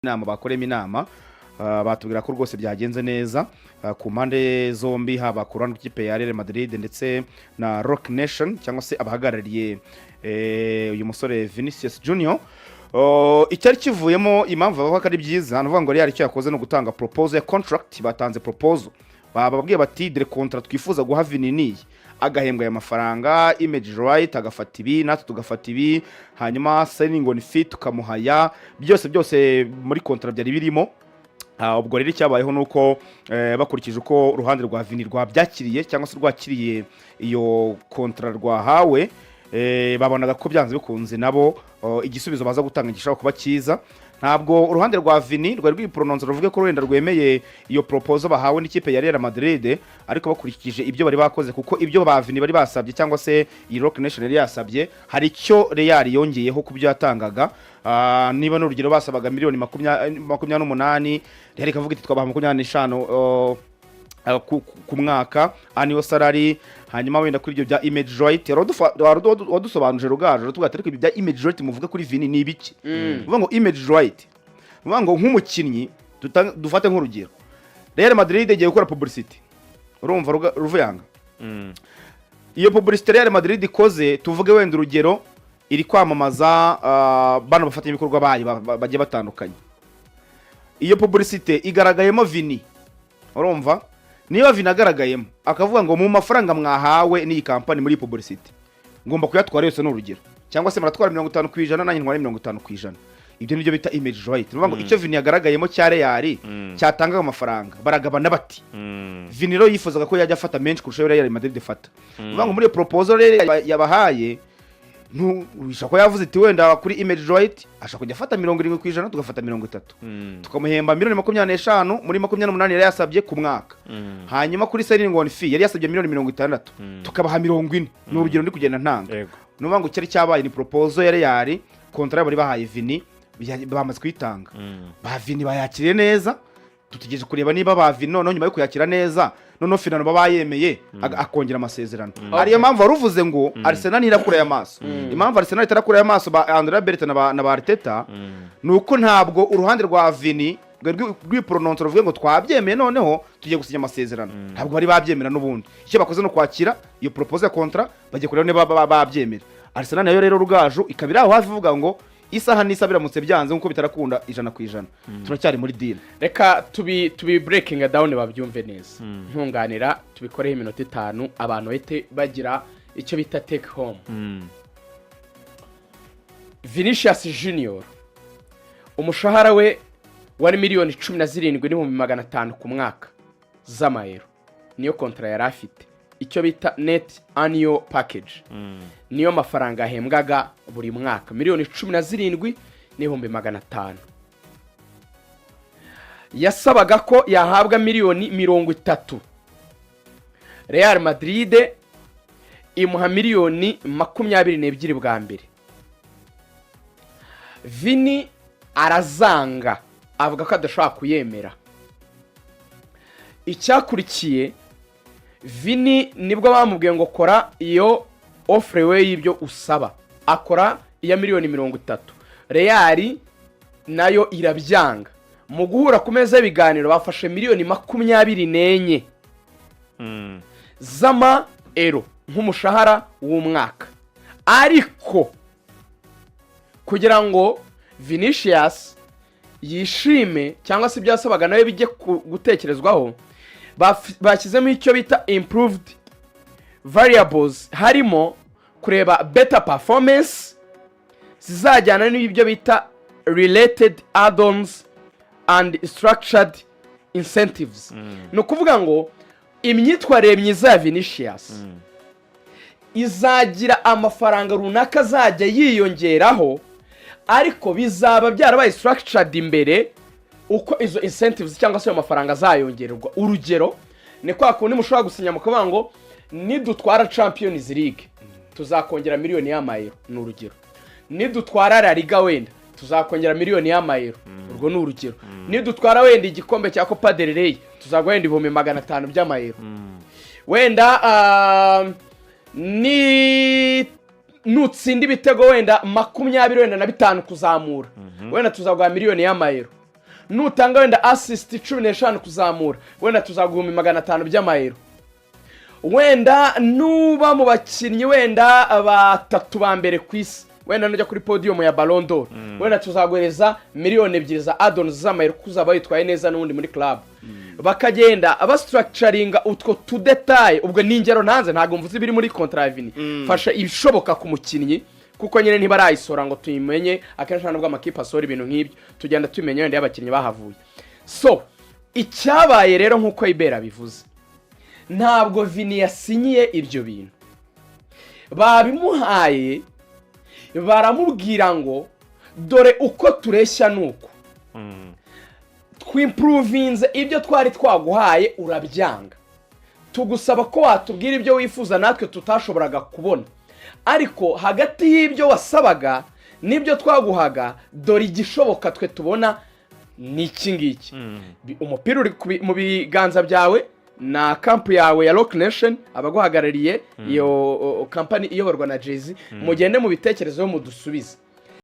inama bakoremo inama batubwira ko rwose byagenze neza ku mpande zombi haba ku ruhande rw'ikipe ya Real Madrid ndetse na Rock Nation cyangwa se abahagarariye uyu musore Vinicus Junior. Icyari kivuyemo impamvu bavuga ko ari byiza navuga ngo Real icyo yakoze no gutanga proposal ya contract. Batanze proposal bababwiye bati dire contract twifuza guha Vini agahembwa ya mafaranga, image right agafata ibi natwe tugafata ibi, hanyuma signing on fee tukamuhaya, byose muri contract byari birimo. Ubwo rero cyabayeho nuko bakurikije uko uruhande rwa Vini rwabyakiriye cyangwa se rwakiriye iyo contract rwahawe, babonaga ko byanze bikunze nabo igisubizo baza gutanga gishaka kuba cyiza. Ntabwo uruhande rwa Vini rwari rwiprononce ruvuge ko rwenda rwemeye iyo proposal bahawe n'ikipe ya Real Madrid, ariko bakurikije ibyo bari bakoze, kuko ibyo ba Vini bari basabye cyangwa se iyi Rock Nation yari yasabye hari icyo Real yongeyeho ku byo yatangaga. Niba n'urugero basabaga miliyoni 28, Real ikavuga iti twabaha 25 ku mwaka annual salary. Hanyuma wenda kuri ibyo bya image right wadusobanuje rugaje tugatereka ibyo bya image right muvuga kuri Vini ni ibiki. Uvuga ngo image right, uvuga ngo nk'umukinnyi dufate nk'urugero Real Madrid igiye gukora publicity, urumva ruvuyanga iyo publicity Real Madrid ikoze, tuvuge wenda urugero iri kwamamaza bana bafatanya ibikorwa bayi bagiye batandukanye, iyo publicity igaragayemo Vini, urumva niba Vini agaragayemo akavuga ngo mu mafaranga mwahawe n'iyi company muri publicity ngomba kuyatwara yose n'urugero, cyangwa se muratwara 50% nanjye ntwara 50%, ibyo nibyo bita image right. Nuvuga ngo icyo Vini yagaragayemo cya Real cyatanga amafaranga baragabana bati Vini ro yifuzaga ko yajya afata menshi kurusha Real Madrid ifata. Nuvuga ngo muri proposal yabahaye ko yavuze iti wenda kuri image right ashaka kujya afata 70% tugafata 30%, tukamuhemba miliyoni 25 muri 28 yari yasabye ku mwaka. Hanyuma kuri signing on fee yari yasabye miliyoni 60 tukabaha 40. Ni urugero ndi kugenda ntanga. Nuvuga ngo cyari cyabaye ni proposal ya Real, contract bari bahaye Vini bamaze kwitanga. Ba Vini bayakiriye neza, tutegereje kureba niba ba Vini none nyuma yo kuyakira neza none finano babayemeye akongera amasezerano. Ariyo mpamvu waruvuze ngo Arsenal irakura ya maso. Impamvu Arsenal itarakura ya maso ba Andrea Berta na ba Arteta nuko ntabwo uruhande rwa Vini rwiprononce ruvuge ngo twabyemeye noneho tugiye gusinya amasezerano. Ntabwo bari babyemera n'ubundi. Icyo bakoze no kwakira iyo proposal ya contract bagiye kureba niba babyemera. Arsenal nayo rero rugaju ikabira aho hafi vuga ngo isaha nisabira mutse byanze nkuko bitarakunda 100%. Turacyari muri deal. Reka tubi breaking down babyumve neza. Ntunganira tubikoreho iminota 5 abantu bahite bagira icyo bita take home. Vinicius Junior umushahara we wari miliyoni 17,500 ku mwaka z'amayero, niyo contract yari afite. Icyo bita net annual package niyo mafaranga ahembwaga buri mwaka, miliyoni 17,500. Yasabaga ko yahabwa miliyoni 30. Real Madrid imuha miliyoni 22 bwa mbere. Vini arazanga avuga ko adashaka kuyemera. Icyakurikiye Vini nibwo bamubwiye ngo kora iyo offer we y'ibyo usaba, akora iya miliyoni 30. Real nayo irabyanga. Mu guhura ku meza y'ibiganiro bafashe miliyoni 24 zama euro nk'umushahara w'umwaka. Ariko kugira ngo Vinicius yishime cyangwa se byasabaga nawe bijye gutekerezwaho, bashyizemo icyo bita improved variables, harimo kureba better performance zizajyana n'ibyo bita related add-ons and structured incentives. No kuvuga ngo imyitwarire myiza ya Vinicius izagira amafaranga runaka azajya yiyongeraho, ariko bizaba byarabaye structured imbere uko izo incentives cyangwa se amafaranga azayongererwa. Urugero ni kwa kundi mushobora gusinya mukavuga ngo nidutwara Champions League tuzakongera miliyoni y'amayero, ni urugero. Nidutwara La Liga wenda tuzakongera miliyoni y'amayero, urwo ni urugero. Nidutwara wenda igikombe cya Copa del Rey tuzagwenda 500 by'amayero. Wenda ni nutsinda ibitego wenda 25 kuzamura, wenda tuzagwa miliyoni y'amayero. nutanga wenda assist 15 kuzamura wenda tuzaguhumbi 500 by'amayero wenda nuba mu bakinnyi wenda batatu ba mbere ku isi wenda nujya kuri podium ya Ballon d'Or wenda tuzaguhereza miliyoni 2 za add-ons z'amayero kuzaba yitwaye neza n'undi muri club bakagenda abastructuringa utwo tu detail ubwo n'ingero ntanze ntago mvuze biri muri contrat Vini fasha ibishoboka ku mukinnyi kuko nyine ntibarayisora ngo tuyimenye akenshi ntabwo amakipe asora ibintu nk'ibyo tugenda tumenye wenda y'abakinnyi bahavuye so icyabaye rero nk'uko Ibera bivuze ntabwo Vini yasinyiye ibyo bintu babimuhaye baramubwira ngo dore uko tureshya nuko twimprovinze ibyo twari twaguhaye urabyanga tugusaba ko watubwira ibyo wifuza natwe tutashoboraga kubona ariko hagati y'ibyo wasabaga n'ibyo twaguhaga dore igishoboka twe tubona ni iki ngiki umupira uri mu biganza byawe na kampu yawe ya Rock Nation abaguhagarariye iyo company iyoborwa na Jay-Z mugende mu bitekerezo mudusubize